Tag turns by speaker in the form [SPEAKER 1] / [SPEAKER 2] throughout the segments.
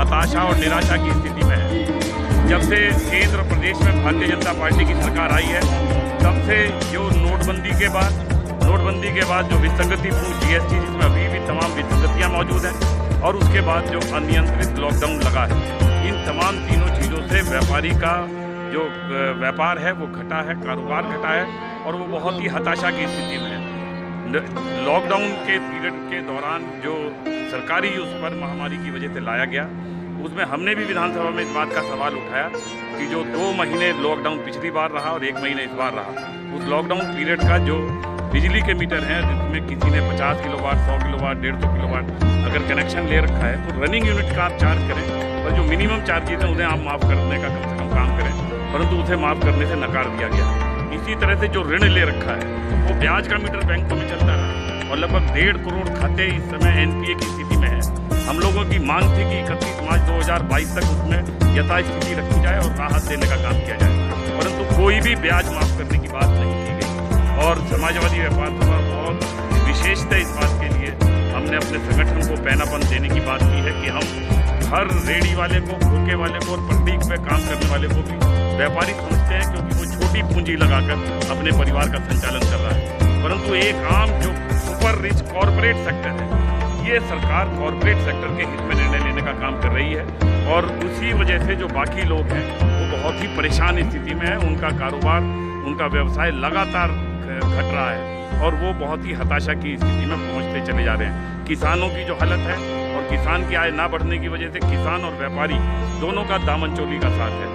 [SPEAKER 1] हताशा और निराशा की स्थिति में है। जब से केंद्र और प्रदेश में भारतीय जनता पार्टी की सरकार आई है, तब से जो नोटबंदी के बाद जो विसंगतिपूर्ण जीएसटी, जिसमें अभी भी तमाम विसंगतियाँ मौजूद हैं, और उसके बाद जो अनियंत्रित लॉकडाउन लगा है, इन तमाम तीनों चीज़ों से व्यापारी का जो व्यापार है वो घटा है, कारोबार घटा है, और वो बहुत ही हताशा की स्थिति में है। लॉकडाउन के पीरियड के दौरान जो सरकारी उस पर महामारी की वजह से लाया गया, उसमें हमने भी विधानसभा में इस बात का सवाल उठाया कि जो 2 महीने लॉकडाउन पिछली बार रहा और 1 महीने इस बार रहा, उस लॉकडाउन पीरियड का जो बिजली के मीटर हैं, जिसमें किसी ने 50 किलोवाट, 100 किलोवाट, 150 किलोवाट अगर कनेक्शन ले रखा है, तो रनिंग यूनिट का आप चार्ज करें, और जो मिनिमम चार्जेज हैं उन्हें आप माफ़ करने का कम से कम काम करें, परंतु उसे माफ़ करने से नकार दिया गया। इसी तरह से जो ऋण ले रखा है, वो ब्याज का मीटर बैंकों में चलता रहा, और लगभग 1.5 करोड़ खाते इस समय एनपीए की स्थिति में है। हम लोगों की मांग थी कि 31 मार्च 2022 तक उसमें यथास्थिति रखी जाए और राहत देने का काम किया जाए, परंतु कोई भी ब्याज माफ़ करने की बात नहीं की गई। और समाजवादी व्यापार सभा बहुत विशेषतः इस बात के लिए हमने अपने संगठन को पैनापन देने की बात की है कि हम हर रेडी वाले को, खोके वाले को और पटरीक में काम करने वाले को भी व्यापारी समझते हैं, क्योंकि वो छोटी पूंजी लगाकर अपने परिवार का संचालन कर रहा है। परंतु एक आम जो सुपर रिच कॉरपोरेट सेक्टर है, ये सरकार कॉरपोरेट सेक्टर के हित में निर्णय लेने का काम कर रही है, और उसी वजह से जो बाकी लोग हैं वो बहुत ही परेशान स्थिति में है। उनका कारोबार, उनका व्यवसाय लगातार घट रहा है, और वो बहुत ही हताशा की स्थिति में पहुंचते चले जा रहे हैं। किसानों की जो हालत है, और किसान की आय ना बढ़ने की वजह से किसान और व्यापारी दोनों का दामन चोली का साथ है।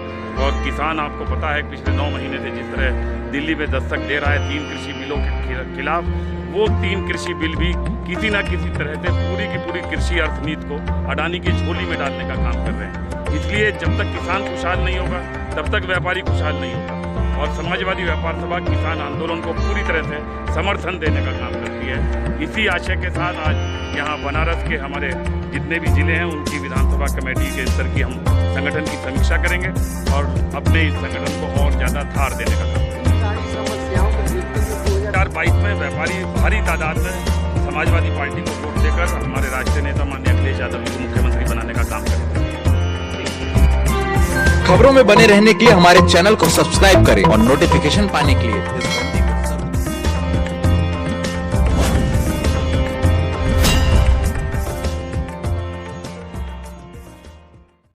[SPEAKER 1] और किसान, आपको पता है, पिछले 9 महीने से जिस तरह दिल्ली में दस्तक दे रहा है 3 कृषि बिलों के खिलाफ, वो 3 कृषि बिल भी किसी न किसी तरह से पूरी की पूरी कृषि अर्थनीति को अडानी की झोली में डालने का काम कर रहे हैं। इसलिए जब तक किसान खुशहाल नहीं होगा, तब तक व्यापारी खुशहाल नहीं होगा। और समाजवादी व्यापार सभा किसान आंदोलन को पूरी तरह से समर्थन देने का काम करती है। इसी आशय के साथ आज यहाँ बनारस के हमारे जितने भी ज़िले हैं, उनकी विधानसभा कमेटी के स्तर की हम संगठन की समीक्षा करेंगे और अपने इस संगठन को और ज़्यादा धार देने का काम करेंगे। 2022 में व्यापारी भारी तादाद में समाजवादी पार्टी को वोट देकर हमारे राष्ट्रीय नेता माननीय अखिलेश यादव जी को मुख्यमंत्री बनाने का काम करेंगे।
[SPEAKER 2] खबरों में बने रहने के लिए हमारे चैनल को सब्सक्राइब करें और नोटिफिकेशन पाने के लिए इस घंटी